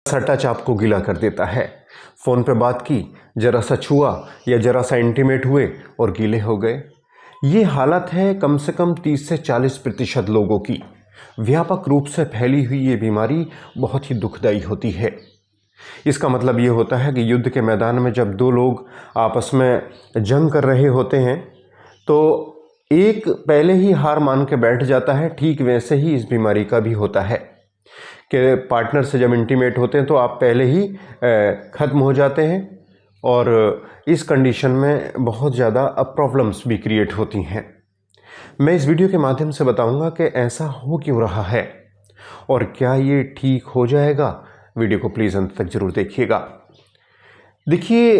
सा टच आपको गीला कर देता है। फ़ोन पे बात की, ज़रा सा छुआ या ज़रा सा इंटीमेट हुए और गीले हो गए। ये हालत है कम से कम 30 से 40% लोगों की। व्यापक रूप से फैली हुई ये बीमारी बहुत ही दुखदाई होती है। इसका मतलब ये होता है कि युद्ध के मैदान में जब दो लोग आपस में जंग कर रहे होते हैं तो एक पहले ही हार मान के बैठ जाता है। ठीक वैसे ही इस बीमारी का भी होता है कि पार्टनर से जब इंटीमेट होते हैं तो आप पहले ही ख़त्म हो जाते हैं और इस कंडीशन में बहुत ज़्यादा प्रॉब्लम्स भी क्रिएट होती हैं। मैं इस वीडियो के माध्यम से बताऊंगा कि ऐसा हो क्यों रहा है और क्या ये ठीक हो जाएगा। वीडियो को प्लीज़ अंत तक ज़रूर देखिएगा। देखिए,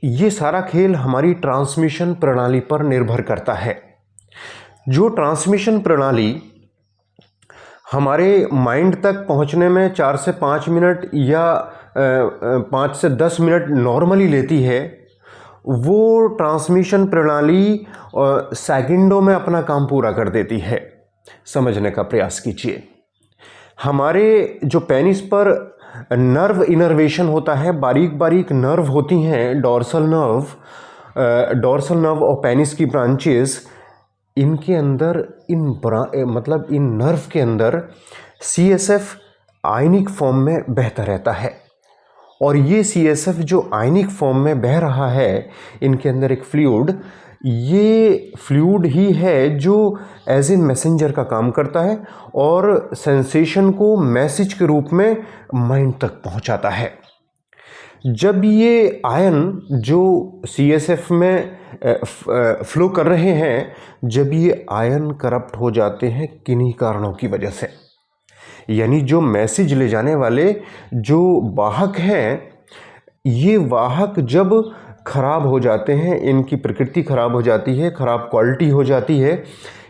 ये सारा खेल हमारी ट्रांसमिशन प्रणाली पर निर्भर करता है। जो ट्रांसमिशन प्रणाली हमारे माइंड तक पहुंचने में 4 से 5 मिनट या 5 से 10 मिनट नॉर्मली लेती है, वो ट्रांसमिशन प्रणाली सेकंडों में अपना काम पूरा कर देती है। समझने का प्रयास कीजिए। हमारे जो पेनिस पर नर्व इनर्वेशन होता है, बारीक बारीक नर्व होती हैं, डॉर्सल नर्व और पेनिस की ब्रांचेस, इनके अंदर इन नर्व के अंदर CSF आयनिक फॉर्म में बहता रहता है और ये CSF जो आयनिक फॉर्म में बह रहा है, इनके अंदर एक ये फ्लूइड ही है जो एज ए मैसेंजर का काम करता है और सेंसेशन को मैसेज के रूप में माइंड तक पहुंचाता है। जब ये आयन जो CSF में फ्लो कर रहे हैं, जब ये आयन करप्ट हो जाते हैं किन्हीं कारणों की वजह से, यानी जो मैसेज ले जाने वाले जो वाहक हैं, ये वाहक जब खराब हो जाते हैं, इनकी प्रकृति खराब हो जाती है, खराब क्वालिटी हो जाती है,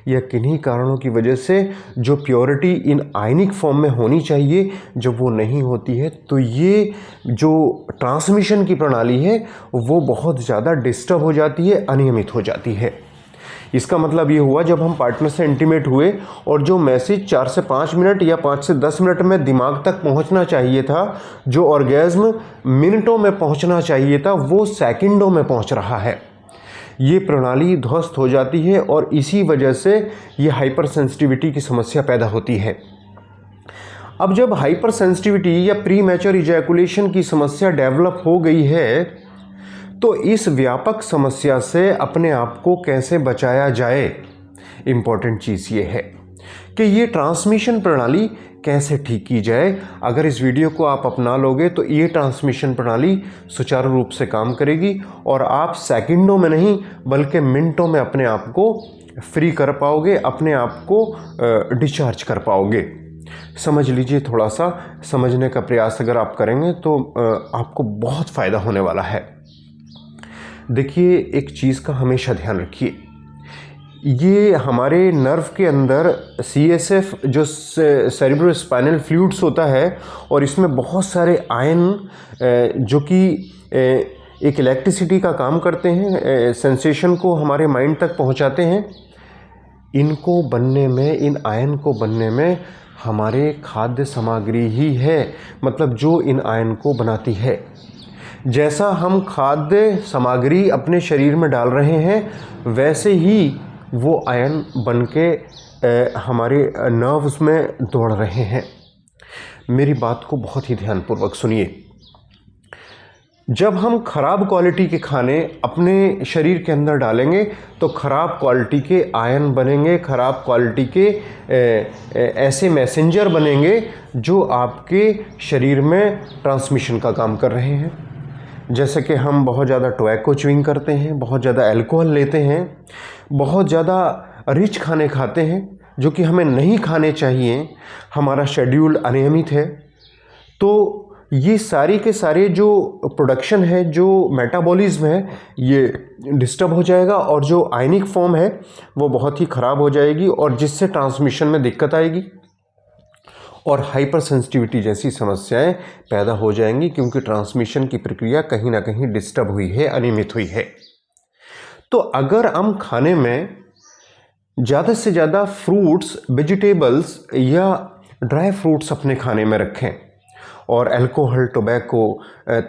या किन्हीं कारणों की वजह से जो प्योरिटी इन आयनिक फॉर्म में होनी चाहिए जब वो नहीं होती है, तो ये जो ट्रांसमिशन की प्रणाली है वो बहुत ज़्यादा डिस्टर्ब हो जाती है, अनियमित हो जाती है। इसका मतलब ये हुआ, जब हम पार्टनर से इंटीमेट हुए और जो मैसेज 4 से 5 मिनट या 5 से 10 मिनट में दिमाग तक पहुंचना चाहिए था, जो ऑर्गेज्म मिनटों में पहुंचना चाहिए था, वो सेकंडों में पहुंच रहा है। ये प्रणाली ध्वस्त हो जाती है और इसी वजह से ये हाइपर सेंसिटिविटी की समस्या पैदा होती है। अब जब हाइपर सेंसिटिविटी या प्री मैच्योर इजैकुलेशन की समस्या डेवलप हो गई है, तो इस व्यापक समस्या से अपने आप को कैसे बचाया जाए, इम्पॉर्टेंट चीज़ ये है कि ये ट्रांसमिशन प्रणाली कैसे ठीक की जाए। अगर इस वीडियो को आप अपना लोगे तो ये ट्रांसमिशन प्रणाली सुचारू रूप से काम करेगी और आप सेकंडों में नहीं बल्कि मिनटों में अपने आप को फ्री कर पाओगे, अपने आप को डिस्चार्ज कर पाओगे। समझ लीजिए, थोड़ा सा समझने का प्रयास अगर आप करेंगे तो आपको बहुत फ़ायदा होने वाला है। देखिए, एक चीज़ का हमेशा ध्यान रखिए, ये हमारे नर्व के अंदर CSF जो सेरेब्रोस्पाइनल फ्लूइड्स होता है और इसमें बहुत सारे आयन जो कि एक इलेक्ट्रिसिटी का काम करते हैं, सेंसेशन को हमारे माइंड तक पहुंचाते हैं। इनको बनने में, इन आयन को बनने में हमारे खाद्य सामग्री ही है, मतलब जो इन आयन को बनाती है। जैसा हम खाद्य सामग्री अपने शरीर में डाल रहे हैं, वैसे ही वो आयन बन के हमारे नर्व्स में दौड़ रहे हैं। मेरी बात को बहुत ही ध्यानपूर्वक सुनिए। जब हम खराब क्वालिटी के खाने अपने शरीर के अंदर डालेंगे तो खराब क्वालिटी के आयन बनेंगे, खराब क्वालिटी के ऐसे मैसेंजर बनेंगे जो आपके शरीर में ट्रांसमिशन का काम कर रहे हैं। जैसे कि हम बहुत ज़्यादा टोबैको च्यूइंग करते हैं, बहुत ज़्यादा अल्कोहल लेते हैं, बहुत ज़्यादा रिच खाने खाते हैं जो कि हमें नहीं खाने चाहिए, हमारा शेड्यूल अनियमित है, तो ये सारी के सारे जो प्रोडक्शन है, जो मेटाबॉलिज्म है, ये डिस्टर्ब हो जाएगा और जो आयनिक फॉर्म है वो बहुत ही ख़राब हो जाएगी और जिससे ट्रांसमिशन में दिक्कत आएगी और हाइपर सेंसिटिविटी जैसी समस्याएं पैदा हो जाएंगी, क्योंकि ट्रांसमिशन की प्रक्रिया कहीं ना कहीं डिस्टर्ब हुई है, अनियमित हुई है। तो अगर हम खाने में ज़्यादा से ज़्यादा फ्रूट्स, वेजिटेबल्स या ड्राई फ्रूट्स अपने खाने में रखें और अल्कोहल, टोबैको,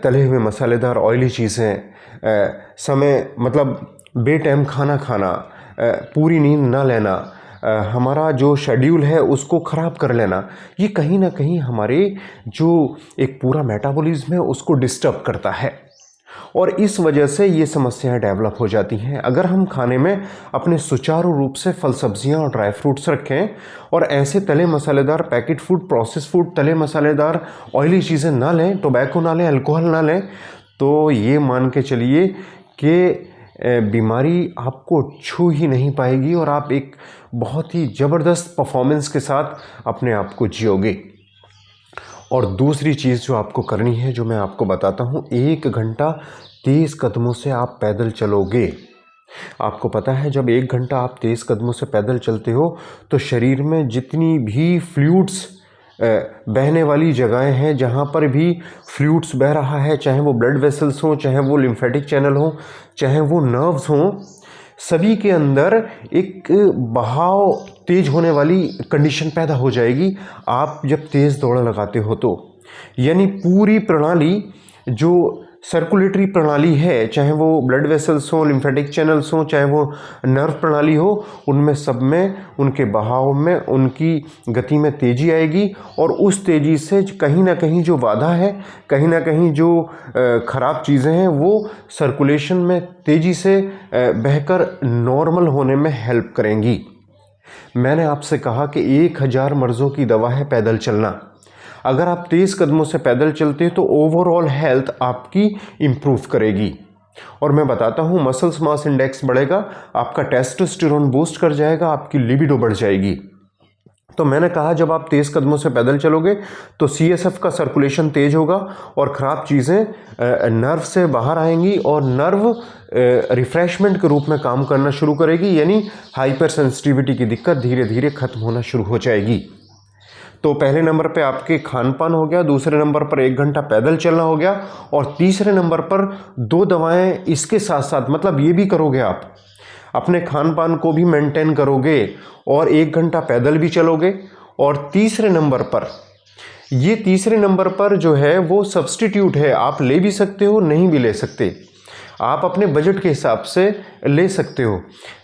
तले हुए मसालेदार ऑयली चीज़ें, समय मतलब बेटाइम खाना खाना, पूरी नींद ना लेना, हमारा जो शेड्यूल है उसको ख़राब कर लेना, ये कहीं ना कहीं हमारे जो एक पूरा मेटाबॉलिज्म है उसको डिस्टर्ब करता है और इस वजह से ये समस्याएं डेवलप हो जाती हैं। अगर हम खाने में अपने सुचारू रूप से फल, सब्जियां और ड्राई फ्रूट्स रखें और ऐसे तले मसालेदार पैकेट फूड, प्रोसेस फूड, तले मसालेदार ऑयली चीज़ें ना लें, टोबैको ना लें, अल्कोहल ना लें, तो ये मान के चलिए कि बीमारी आपको छू ही नहीं पाएगी और आप एक बहुत ही ज़बरदस्त परफॉर्मेंस के साथ अपने आप को जियोगे। और दूसरी चीज़ जो आपको करनी है, जो मैं आपको बताता हूँ, 1 घंटा तेज़ कदमों से आप पैदल चलोगे। आपको पता है जब 1 घंटा आप तेज़ कदमों से पैदल चलते हो तो शरीर में जितनी भी फ्लूइड्स बहने वाली जगहें हैं, जहाँ पर भी फ्लूइड्स बह रहा है, चाहे वो ब्लड वेसल्स हों, चाहे वो लिम्फेटिक चैनल हों, चाहे वो नर्व्स हों, सभी के अंदर एक बहाव तेज होने वाली कंडीशन पैदा हो जाएगी आप जब तेज़ दौड़ लगाते हो तो। यानी पूरी प्रणाली जो सर्कुलेटरी प्रणाली है, चाहे वो ब्लड वेसल्स हों, लिम्फेटिक चैनल्स हों, चाहे वो नर्व प्रणाली हो, उनमें सब में, उनके बहाव में, उनकी गति में तेज़ी आएगी और उस तेज़ी से कहीं ना कहीं जो बाधा है, कहीं ना कहीं जो ख़राब चीज़ें हैं, वो सर्कुलेशन में तेज़ी से बहकर नॉर्मल होने में हेल्प करेंगी। मैंने आपसे कहा कि 1000 मर्ज़ों की दवा है पैदल चलना। अगर आप तेज़ कदमों से पैदल चलते हैं तो ओवरऑल हेल्थ आपकी इम्प्रूव करेगी। और मैं बताता हूँ, मसल्स मास इंडेक्स बढ़ेगा, आपका टेस्टोस्टेरोन बूस्ट कर जाएगा, आपकी लिबिडो बढ़ जाएगी। तो मैंने कहा जब आप तेज़ कदमों से पैदल चलोगे तो CSF का सर्कुलेशन तेज होगा और ख़राब चीज़ें नर्व से बाहर आएंगी और नर्व रिफ्रेशमेंट के रूप में काम करना शुरू करेगी, यानी हाइपर सेंसिटिविटी की दिक्कत धीरे धीरे खत्म होना शुरू हो जाएगी। तो पहले नंबर पे आपके खान पान हो गया, दूसरे नंबर पर 1 घंटा पैदल चलना हो गया और तीसरे नंबर पर 2 दवाएं इसके साथ साथ, मतलब ये भी करोगे, आप अपने खान पान को भी मेंटेन करोगे और 1 घंटा पैदल भी चलोगे। और तीसरे नंबर पर जो है वो सब्स्टिट्यूट है, आप ले भी सकते हो, नहीं भी ले सकते, आप अपने बजट के हिसाब से ले सकते हो।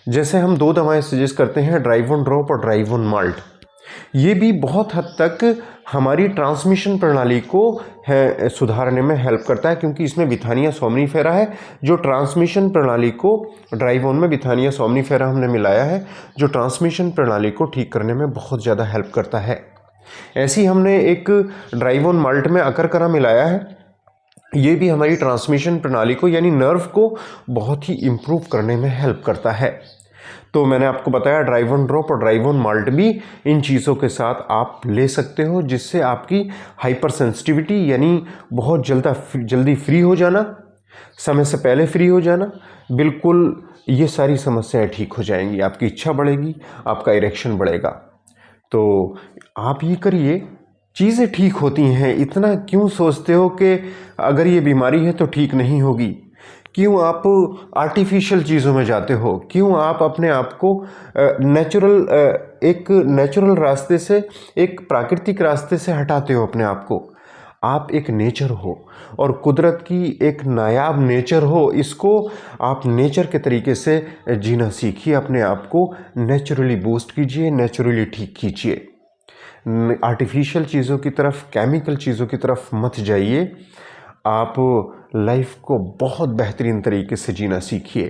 जैसे हम 2 दवाएं सजेस्ट करते हैं, ड्राइवोन ड्रॉप और ड्राइवोन माल्ट। ये भी बहुत हद तक हमारी ट्रांसमिशन प्रणाली को सुधारने में हेल्प करता है, क्योंकि इसमें बिथानिया सोमनीफेरा है जो ट्रांसमिशन प्रणाली को, ड्राइवोन में बिथानिया सोमनीफेरा हमने मिलाया है जो ट्रांसमिशन प्रणाली को ठीक करने में बहुत ज़्यादा हेल्प करता है। ऐसी हमने एक ड्राइवोन माल्ट में अकरकरा मिलाया है, ये भी हमारी ट्रांसमिशन प्रणाली को, यानी नर्व को बहुत ही इम्प्रूव करने में हेल्प करता है। तो मैंने आपको बताया ड्राइवोन ड्रॉप और ड्राइवोन माल्ट भी इन चीज़ों के साथ आप ले सकते हो, जिससे आपकी हाइपर सेंसिटिविटी, यानी बहुत जल्दी फ्री हो जाना, समय से पहले फ्री हो जाना, बिल्कुल ये सारी समस्याएं ठीक हो जाएंगी, आपकी इच्छा बढ़ेगी, आपका इरेक्शन बढ़ेगा। तो आप ये करिए, चीज़ें ठीक होती हैं। इतना क्यों सोचते हो कि अगर ये बीमारी है तो ठीक नहीं होगी? क्यों आप आर्टिफिशियल चीज़ों में जाते हो? क्यों आप अपने आप को एक नेचुरल रास्ते से, एक प्राकृतिक रास्ते से हटाते हो अपने आप को? आप एक नेचर हो और कुदरत की एक नायाब नेचर हो, इसको आप नेचर के तरीके से जीना सीखिए, अपने आप को नेचुरली बूस्ट कीजिए, नेचुरली ठीक कीजिए। आर्टिफिशियल चीज़ों की तरफ, केमिकल चीज़ों की तरफ मत जाइए। आप लाइफ को बहुत बेहतरीन तरीके से जीना सीखिए।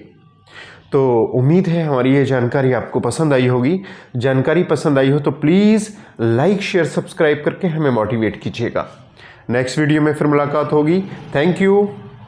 तो उम्मीद है हमारी ये जानकारी आपको पसंद आई होगी। जानकारी पसंद आई हो तो प्लीज़ लाइक, शेयर, सब्सक्राइब करके हमें मोटिवेट कीजिएगा। नेक्स्ट वीडियो में फिर मुलाकात होगी। Thank you.